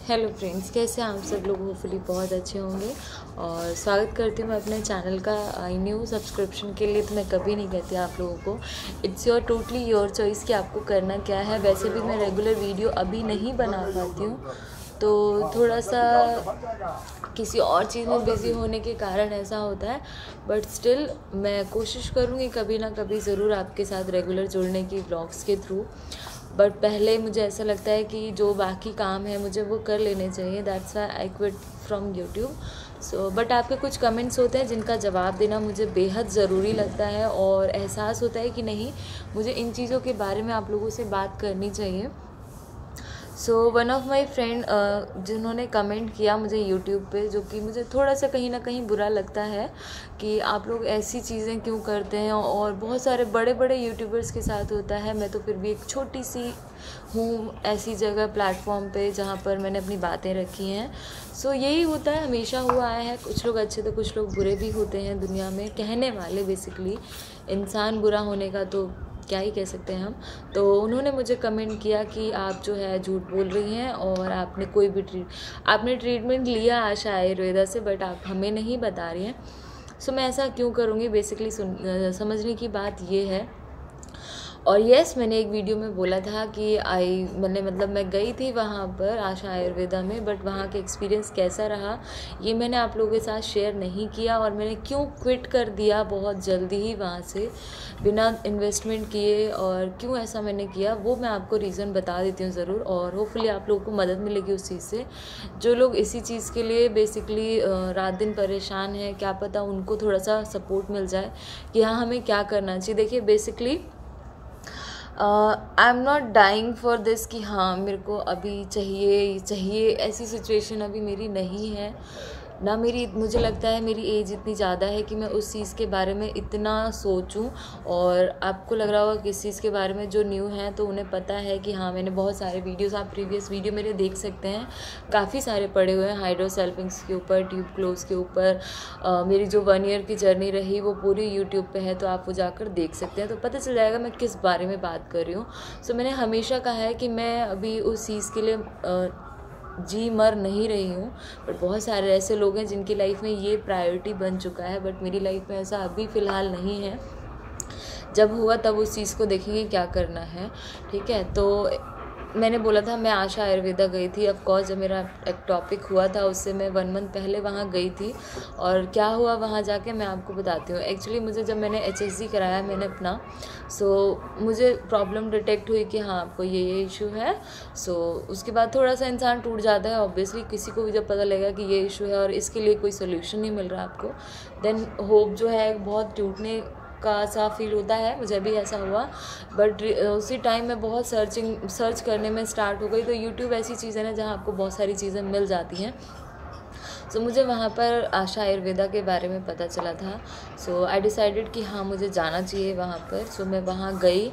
Hello friends, कैसे हैं आप सब लोग। होपफुली बहुत अच्छे होंगे और स्वागत करती हूँ मैं अपने चैनल का। न्यू सब्सक्रिप्शन के लिए तो मैं कभी नहीं कहती आप लोगों को। It's your totally your choice कि आपको करना क्या है। वैसे भी मैं रेगुलर वीडियो अभी नहीं बना पाती हूँ, तो थोड़ा सा किसी और चीज़ में बिज़ी होने के कारण ऐसा होता है। बट स्टिल मैं कोशिश करूँगी कभी ना कभी ज़रूर आपके साथ रेगुलर जुड़ने की व्लॉग्स के थ्रू। बट पहले मुझे ऐसा लगता है कि जो बाकी काम है मुझे वो कर लेने चाहिए। That's why I quit from YouTube. So but आपके कुछ कमेंट्स होते हैं जिनका जवाब देना मुझे बेहद ज़रूरी लगता है और एहसास होता है कि नहीं, मुझे इन चीज़ों के बारे में आप लोगों से बात करनी चाहिए। So one of my friend जिन्होंने कमेंट किया मुझे यूट्यूब पे, जो कि मुझे थोड़ा सा कहीं ना कहीं बुरा लगता है कि आप लोग ऐसी चीज़ें क्यों करते हैं। और बहुत सारे बड़े बड़े यूट्यूबर्स के साथ होता है, मैं तो फिर भी एक छोटी सी हूँ ऐसी जगह प्लेटफॉर्म पे जहाँ पर मैंने अपनी बातें रखी हैं। सो यही होता है, हमेशा हुआ आया है। कुछ लोग अच्छे तो कुछ लोग बुरे भी होते हैं दुनिया में, कहने वाले बेसिकली। इंसान बुरा होने का तो क्या ही कह सकते हैं हम। तो उन्होंने मुझे कमेंट किया कि आप जो है झूठ बोल रही हैं और आपने कोई भी आपने ट्रीटमेंट लिया आशा आयुर्वेदा से, बट आप हमें नहीं बता रही हैं। सो मैं ऐसा क्यों करूँगी। बेसिकली समझने की बात ये है। और येस, मैंने एक वीडियो में बोला था कि मैं गई थी वहाँ पर आशा आयुर्वेदा में, बट वहाँ का एक्सपीरियंस कैसा रहा ये मैंने आप लोगों के साथ शेयर नहीं किया। और मैंने क्यों क्विट कर दिया बहुत जल्दी ही वहाँ से बिना इन्वेस्टमेंट किए, और क्यों ऐसा मैंने किया वो मैं आपको रीज़न बता देती हूँ ज़रूर। और होपफुली आप लोगों को मदद मिलेगी उस चीज़ से। जो लोग इसी चीज़ के लिए बेसिकली रात दिन परेशान हैं, क्या पता उनको थोड़ा सा सपोर्ट मिल जाए कि हाँ हमें क्या करना चाहिए। देखिए basically I am not dying for this कि हाँ मेरे को अभी चाहिए ऐसी सिचुएशन अभी मेरी नहीं है ना। मुझे लगता है मेरी एज इतनी ज़्यादा है कि मैं उस चीज़ के बारे में इतना सोचूं। और आपको लग रहा होगा किस चीज़ के बारे में, जो न्यू है तो उन्हें पता है कि हाँ मैंने बहुत सारे वीडियोस, आप प्रीवियस वीडियो मेरे देख सकते हैं, काफ़ी सारे पड़े हुए हैं हाइड्रोसेल्फिंग्स के ऊपर, ट्यूब क्लोज के ऊपर। मेरी जो 1 ईयर की जर्नी रही वो पूरी यूट्यूब पे है, तो आप वो जाकर देख सकते हैं, तो पता चल जाएगा मैं किस बारे में बात कर रही हूँ। सो मैंने हमेशा कहा है कि मैं अभी उस चीज़ के लिए जी मर नहीं रही हूँ। बट बहुत सारे ऐसे लोग हैं जिनकी लाइफ में ये प्रायोरिटी बन चुका है, बट मेरी लाइफ में ऐसा अभी फ़िलहाल नहीं है। जब हुआ तब उस चीज़ को देखेंगे क्या करना है, ठीक है। तो मैंने बोला था मैं आशा आयुर्वेदा गई थी। ऑफ कोर्स जब मेरा एक टॉपिक हुआ था उससे मैं 1 मंथ पहले वहाँ गई थी। और क्या हुआ वहाँ जाके मैं आपको बताती हूँ। एक्चुअली मुझे जब मैंने HSG कराया मैंने अपना, सो मुझे प्रॉब्लम डिटेक्ट हुई कि हाँ आपको ये इशू है। सो उसके बाद थोड़ा सा इंसान टूट जाता है ऑब्वियसली। किसी को भी जब पता लगेगा कि ये इशू है और इसके लिए कोई सोल्यूशन नहीं मिल रहा आपको, देन होप जो है बहुत टूटने का सा फील होता है। मुझे भी ऐसा हुआ। बट उसी टाइम में बहुत सर्च करने में स्टार्ट हो गई। तो यूट्यूब ऐसी चीज़ है ना जहाँ आपको बहुत सारी चीज़ें मिल जाती हैं। सो मुझे वहाँ पर आशा आयुर्वेदा के बारे में पता चला था। सो आई डिसाइडेड कि हाँ मुझे जाना चाहिए वहाँ पर। सो मैं वहाँ गई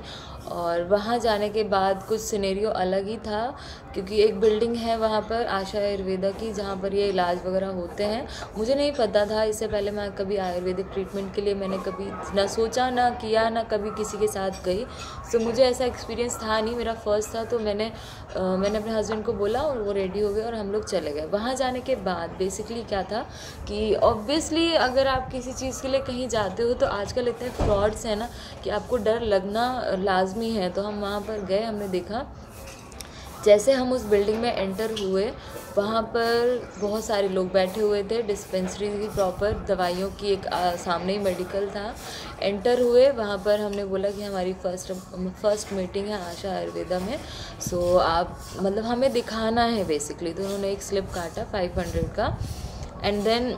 और वहाँ जाने के बाद कुछ सिनेरियो अलग ही था, क्योंकि एक बिल्डिंग है वहाँ पर आशा आयुर्वेदा की जहाँ पर ये इलाज वगैरह होते हैं। मुझे नहीं पता था, इससे पहले मैं कभी आयुर्वेदिक ट्रीटमेंट के लिए मैंने कभी ना सोचा ना किया ना कभी किसी के साथ गई। सो मुझे ऐसा एक्सपीरियंस था नहीं, मेरा फर्स्ट था। तो मैंने अपने हस्बैंड को बोला और वो रेडी हो गए और हम लोग चले गए। वहाँ जाने के बाद बेसिकली क्या था कि ऑब्वियसली अगर आप किसी चीज़ के लिए कहीं जाते हो तो आजकल इतने फ्रॉड्स हैं ना कि आपको डर लगना लाजमी है। तो हम वहाँ पर गए, हमने देखा जैसे हम उस बिल्डिंग में एंटर हुए वहाँ पर बहुत सारे लोग बैठे हुए थे। डिस्पेंसरी की प्रॉपर दवाइयों की एक सामने ही मेडिकल था। एंटर हुए वहाँ पर, हमने बोला कि हमारी फर्स्ट मीटिंग है आशा आयुर्वेदा में। सो आप हमें दिखाना है बेसिकली। तो उन्होंने एक स्लिप काटा 500 का। एंड देन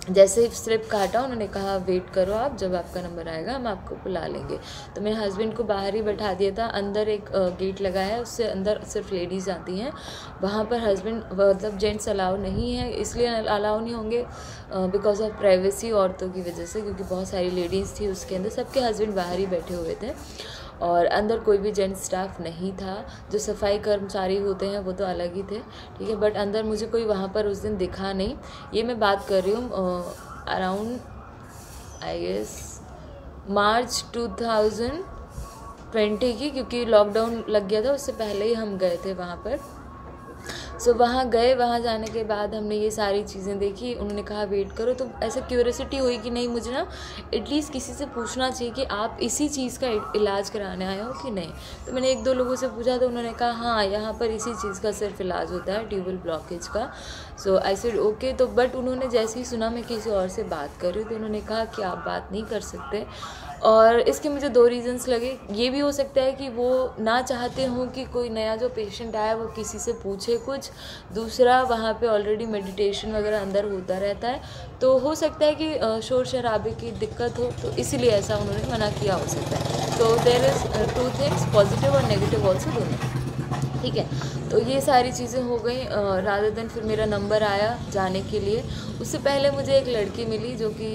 जैसे ही स्लिप काटा उन्होंने कहा वेट करो आप, जब आपका नंबर आएगा हम आपको बुला लेंगे। तो मेरे हस्बैंड को बाहर ही बैठा दिया था। अंदर एक गेट लगा है, उससे अंदर सिर्फ लेडीज़ आती हैं। वहाँ पर हस्बैंड जेंट्स अलाउ नहीं है। इसलिए अलाउ नहीं होंगे बिकॉज ऑफ प्राइवेसी, औरतों की वजह से, क्योंकि बहुत सारी लेडीज़ थी उसके अंदर। सबके हस्बैंड बाहर ही बैठे हुए थे और अंदर कोई भी जेंट्स स्टाफ नहीं था। जो सफाई कर्मचारी होते हैं वो तो अलग ही थे, ठीक है। बट अंदर मुझे कोई वहाँ पर उस दिन दिखा नहीं। ये मैं बात कर रही हूँ अराउंड आई गेस मार्च 2020 की, क्योंकि लॉकडाउन लग गया था, उससे पहले ही हम गए थे वहाँ पर। सो वहाँ गए, वहाँ जाने के बाद हमने ये सारी चीज़ें देखी। उन्होंने कहा वेट करो, तो ऐसे क्यूरियोसिटी हुई कि नहीं मुझे ना एटलीस्ट किसी से पूछना चाहिए कि आप इसी चीज़ का इलाज कराने आए हो कि नहीं। तो मैंने 1-2 लोगों से पूछा तो उन्होंने कहा हाँ यहाँ पर इसी चीज़ का सिर्फ इलाज होता है, ट्यूबल ब्लॉकेज का। सो आई सेड ओके। तो बट उन्होंने जैसे ही सुना मैं किसी और से बात कर रही हूँ तो उन्होंने कहा कि आप बात नहीं कर सकते। और इसके मुझे 2 रीज़न्स लगे। ये भी हो सकता है कि वो ना चाहते हों कि कोई नया जो पेशेंट आया वो किसी से पूछे कुछ। दूसरा, वहाँ पे ऑलरेडी मेडिटेशन वगैरह अंदर होता रहता है, तो हो सकता है कि शोर शराबे की दिक्कत हो, तो इसीलिए ऐसा उन्होंने मना किया हो सकता है। तो देयर इज़ 2 थिंग्स, पॉजिटिव और नेगेटिव ऑल्सो, दोनों। ठीक है, तो ये सारी चीज़ें हो गई। रादर देन फिर मेरा नंबर आया जाने के लिए। उससे पहले मुझे एक लड़की मिली जो कि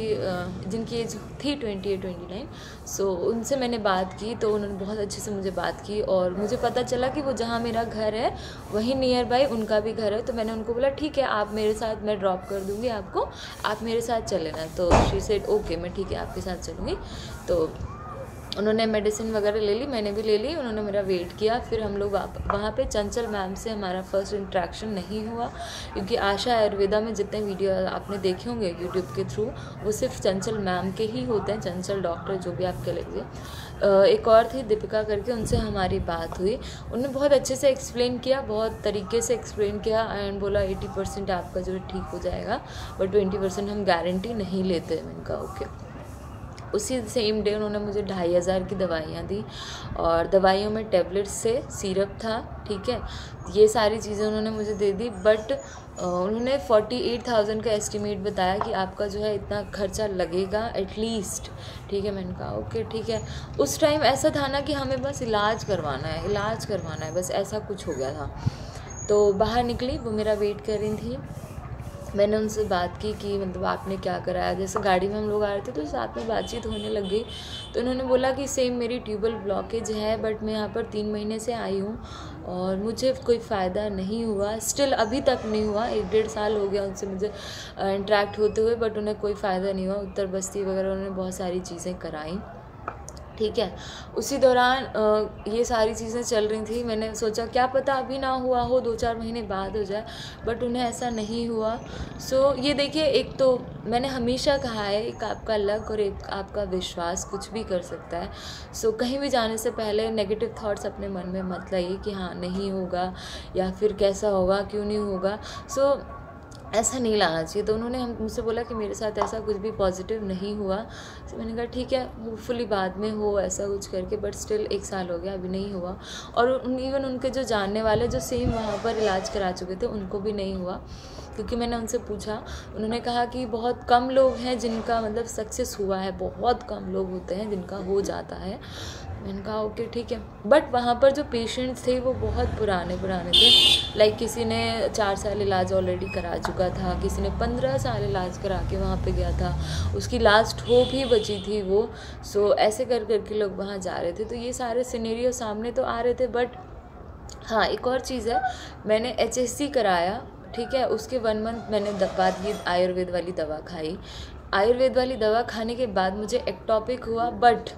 जिनकी एज थी 28-29। सो उनसे मैंने बात की तो उन्होंने बहुत अच्छे से मुझे बात की और मुझे पता चला कि वो जहाँ मेरा घर है वहीं नियर बाई उनका भी घर है। तो मैंने उनको बोला ठीक है आप मेरे साथ, मैं ड्रॉप कर दूँगी आपको, आप मेरे साथ चल लेना। तो शी सेड ओके, मैं ठीक है आपके साथ चलूँगी। तो उन्होंने मेडिसिन वगैरह ले ली, मैंने भी ले ली, उन्होंने मेरा वेट किया। फिर हम लोग वहाँ पे चंचल मैम से हमारा फर्स्ट इंट्रैक्शन नहीं हुआ, क्योंकि आशा आयुर्वेदा में जितने वीडियो आपने देखे होंगे यूट्यूब के थ्रू वो सिर्फ चंचल मैम के ही होते हैं, चंचल डॉक्टर जो भी आप कह लीजिए। एक और थी दीपिका करके, उनसे हमारी बात हुई। उन्होंने बहुत अच्छे से एक्सप्लेन किया, बहुत तरीके से एक्सप्लेन किया एंड बोला 80% आपका जो है ठीक हो जाएगा, बट 20% हम गारंटी नहीं लेते। मैंने कहा ओके। उसी सेम डे उन्होंने मुझे 2500 की दवाइयाँ दी और दवाइयों में टैबलेट्स से सिरप था। ठीक है, ये सारी चीज़ें उन्होंने मुझे दे दी। बट उन्होंने 48,000 का एस्टिमेट बताया कि आपका जो है इतना खर्चा लगेगा एटलीस्ट। ठीक है, मैंने कहा ओके ठीक है। उस टाइम ऐसा था ना कि हमें बस इलाज करवाना है, बस ऐसा कुछ हो गया था। तो बाहर निकली, वो मेरा वेट कर रही थी। मैंने उनसे बात की कि मतलब आपने क्या कराया। जैसे गाड़ी में हम लोग आ रहे थे तो साथ में बातचीत होने लग गई। तो उन्होंने बोला कि सेम मेरी ट्यूबल ब्लॉकेज है, बट मैं यहाँ पर 3 महीने से आई हूँ और मुझे कोई फ़ायदा नहीं हुआ, स्टिल अभी तक नहीं हुआ। 1-1.5 साल हो गया उनसे मुझे इंटरेक्ट होते हुए, बट उन्हें कोई फ़ायदा नहीं हुआ। उत्तर बस्ती वगैरह उन्होंने बहुत सारी चीज़ें कराई। ठीक है, उसी दौरान ये सारी चीज़ें चल रही थी। मैंने सोचा क्या पता अभी ना हुआ हो, 2-4 महीने बाद हो जाए, बट उन्हें ऐसा नहीं हुआ। सो ये देखिए, एक तो मैंने हमेशा कहा है एक आपका लक और एक आपका विश्वास कुछ भी कर सकता है। सो कहीं भी जाने से पहले नेगेटिव थॉट्स अपने मन में मत लाइए कि हाँ नहीं होगा या फिर कैसा होगा, क्यों नहीं होगा। सो ऐसा नहीं लाना चाहिए। तो उन्होंने मुझसे बोला कि मेरे साथ ऐसा कुछ भी पॉजिटिव नहीं हुआ। तो मैंने कहा ठीक है, होपफुली बाद में हो ऐसा कुछ करके, बट स्टिल 1 साल हो गया अभी नहीं हुआ। और इवन उनके जो जानने वाले जो सेम वहाँ पर इलाज करा चुके थे उनको भी नहीं हुआ, क्योंकि मैंने उनसे पूछा। उन्होंने कहा कि बहुत कम लोग हैं जिनका मतलब सक्सेस हुआ है, बहुत कम लोग होते हैं जिनका हो जाता है। मैंने कहा ओके ठीक है। बट वहाँ पर जो पेशेंट्स थे वो बहुत पुराने थे। लाइक किसी ने 4 साल इलाज ऑलरेडी करा चुका था, किसी ने 15 साल इलाज करा के वहाँ पे गया था, उसकी लास्ट होप ही बची थी वो। सो ऐसे कर करके लोग वहाँ जा रहे थे। तो ये सारे सिनेरियो सामने तो आ रहे थे। बट हाँ, एक और चीज़ है, मैंने HSC कराया। ठीक है, उसके 1 मंथ मैंने बाद ये आयुर्वेद वाली दवा खाई। आयुर्वेद वाली दवा खाने के बाद मुझे एक्टोपिक हुआ। बट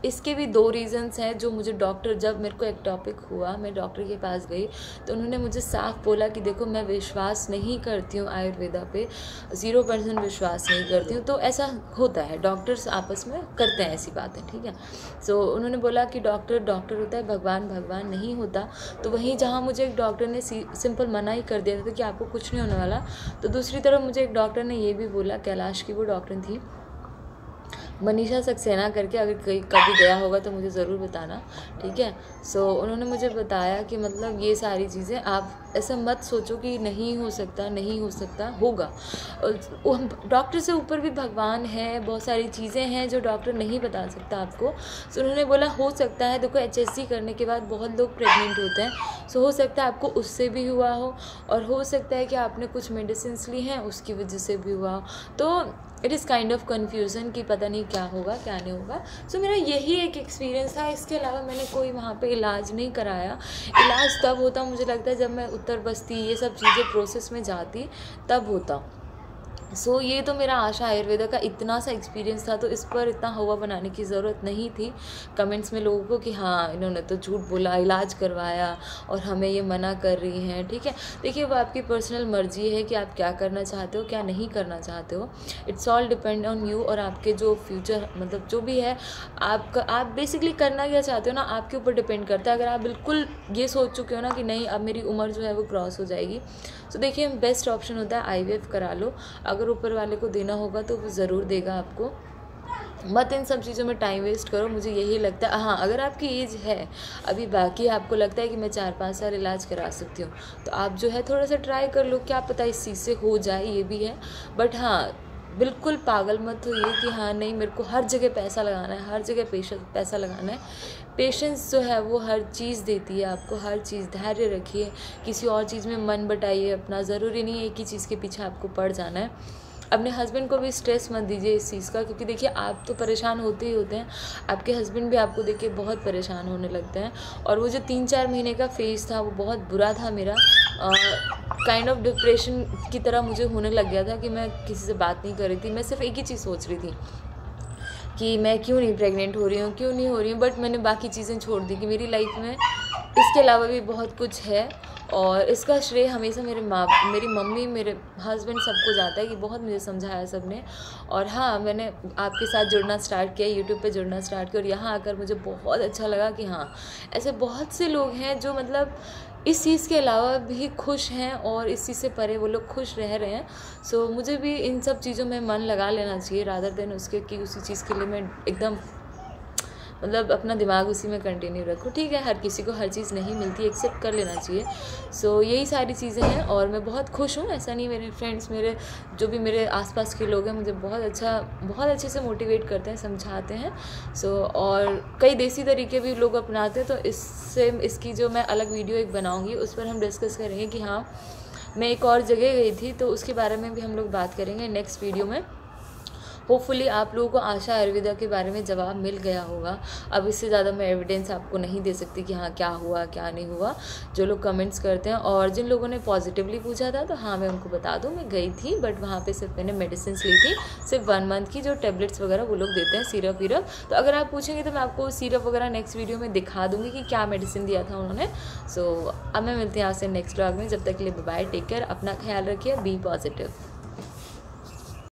इसके भी 2 रीज़न्स हैं जो मुझे डॉक्टर, जब मेरे को एक्टोपिक हुआ मैं डॉक्टर के पास गई तो उन्होंने मुझे साफ बोला कि देखो मैं विश्वास नहीं करती हूँ आयुर्वेदा पे, 0% विश्वास नहीं करती हूँ। तो ऐसा होता है, डॉक्टर्स आपस में करते हैं ऐसी बातें। ठीक है, सो उन्होंने बोला कि डॉक्टर होता है, भगवान नहीं होता। तो वहीं जहाँ मुझे एक डॉक्टर ने सिंपल मना ही कर दिया था कि आपको कुछ नहीं होने वाला, तो दूसरी तरफ मुझे एक डॉक्टर ने ये भी बोला, कैलाश की वो डॉक्टर थी, मनीषा सक्सेना करके, अगर कभी गया होगा तो मुझे ज़रूर बताना। ठीक है, सो उन्होंने मुझे बताया कि मतलब ये सारी चीज़ें आप ऐसा मत सोचो कि नहीं हो सकता, होगा। डॉक्टर से ऊपर भी भगवान है, बहुत सारी चीज़ें हैं जो डॉक्टर नहीं बता सकता आपको। सो उन्होंने बोला हो सकता है, देखो HSC करने के बाद बहुत लोग प्रेग्नेंट होते हैं। सो हो सकता है आपको उससे भी हुआ हो, और हो सकता है कि आपने कुछ मेडिसिन ली हैं उसकी वजह से भी हुआ हो। तो it is kind of confusion कि पता नहीं क्या होगा क्या नहीं होगा। सो मेरा यही एक एक्सपीरियंस था। इसके अलावा मैंने कोई वहाँ पे इलाज नहीं कराया। इलाज तब होता मुझे लगता है जब मैं उत्तर बस्ती ये सब चीज़ें प्रोसेस में जाती तब होता। ये तो मेरा आशा आयुर्वेदा का इतना सा एक्सपीरियंस था, तो इस पर इतना हवा बनाने की ज़रूरत नहीं थी कमेंट्स में लोगों को कि हाँ इन्होंने तो झूठ बोला, इलाज करवाया और हमें ये मना कर रही हैं। ठीक है, देखिए वो आपकी पर्सनल मर्जी है कि आप क्या करना चाहते हो, क्या नहीं करना चाहते हो। It's all depend on you और आपके जो फ्यूचर मतलब जो भी है आपका, आप बेसिकली करना क्या चाहते हो ना, आपके ऊपर डिपेंड करता है। अगर आप बिल्कुल ये सोच चुके हो ना कि नहीं अब मेरी उम्र जो है वो क्रॉस हो जाएगी, तो देखिए बेस्ट ऑप्शन होता है IVF करा लो। अगर ऊपर वाले को देना होगा तो वो ज़रूर देगा आपको। मत इन सब चीज़ों में टाइम वेस्ट करो, मुझे यही लगता है। हाँ, अगर आपकी एज है अभी बाकी, आपको लगता है कि मैं 4-5 साल इलाज करा सकती हूँ, तो आप जो है थोड़ा सा ट्राई कर लो, क्या पता इस चीज़ से हो जाए, ये भी है। बट हाँ, बिल्कुल पागल मत होइए कि हाँ नहीं मेरे को हर जगह पैसा लगाना है, हर जगह पैसा लगाना है। पेशेंस जो है वो हर चीज़ देती है आपको, हर चीज़। धैर्य रखिए, किसी और चीज़ में मन बटाइए अपना, ज़रूरी नहीं है एक ही चीज़ के पीछे आपको पड़ जाना है। अपने हस्बैंड को भी स्ट्रेस मत दीजिए इस चीज़ का, क्योंकि देखिए आप तो परेशान होते ही होते हैं, आपके हस्बैंड भी आपको देख के बहुत परेशान होने लगते हैं। और वो जो 3-4 महीने का फेज़ था वो बहुत बुरा था मेरा, काइंड ऑफ डिप्रेशन की तरह मुझे होने लग गया था कि मैं किसी से बात नहीं कर रही थी। मैं सिर्फ एक ही चीज़ सोच रही थी कि मैं क्यों नहीं प्रेग्नेंट हो रही हूँ, क्यों नहीं हो रही हूँ। बट मैंने बाकी चीज़ें छोड़ दी कि मेरी लाइफ में इसके अलावा भी बहुत कुछ है, और इसका श्रेय हमेशा मेरी मम्मी, मेरे हस्बैंड सबको जाता है कि बहुत मुझे समझाया सबने। और हाँ, मैंने आपके साथ जुड़ना स्टार्ट किया, यूट्यूब पे जुड़ना स्टार्ट किया, और यहाँ आकर मुझे बहुत अच्छा लगा कि हाँ ऐसे बहुत से लोग हैं जो मतलब इस चीज़ के अलावा भी खुश हैं और इस चीज़ से परे वो लोग खुश रह रहे हैं। मुझे भी इन सब चीज़ों में मन लगा लेना चाहिए, रादर देन उसके कि उसी चीज़ के लिए मैं एकदम मतलब अपना दिमाग उसी में कंटिन्यू रखूँ। ठीक है, हर किसी को हर चीज़ नहीं मिलती, एक्सेप्ट कर लेना चाहिए। यही सारी चीज़ें हैं और मैं बहुत खुश हूँ। ऐसा नहीं, मेरे फ्रेंड्स, मेरे जो भी मेरे आसपास के लोग हैं मुझे बहुत अच्छे से मोटिवेट करते हैं, समझाते हैं। और कई देसी तरीके भी लोग अपनाते हैं, तो इसकी जो मैं अलग वीडियो एक बनाऊँगी उस पर हम डिस्कस करेंगे कि हाँ मैं एक और जगह गई थी, तो उसके बारे में भी हम लोग बात करेंगे नेक्स्ट वीडियो में। होपफुली आप लोगों को आशा आयुर्वेदा के बारे में जवाब मिल गया होगा। अब इससे ज़्यादा मैं एविडेंस आपको नहीं दे सकती कि हाँ क्या हुआ क्या नहीं हुआ। जो लोग कमेंट्स करते हैं और जिन लोगों ने पॉजिटिवली पूछा था, तो हाँ मैं उनको बता दूँ, मैं गई थी, बट वहाँ पे सिर्फ मैंने मेडिसिन ली थी, सिर्फ 1 मंथ की, जो टेबलेट्स वगैरह वो लोग देते हैं, सिरप वीरप। तो अगर आप पूछेंगे तो मैं आपको सिरप वगैरह नेक्स्ट वीडियो में दिखा दूँगी कि क्या मेडिसिन दिया था उन्होंने। अब मैं मिलती हूँ आपसे नेक्स्ट व्लॉग में। जब तक के लिए बाय, टेक केयर, अपना ख्याल रखिए, बी पॉजिटिव।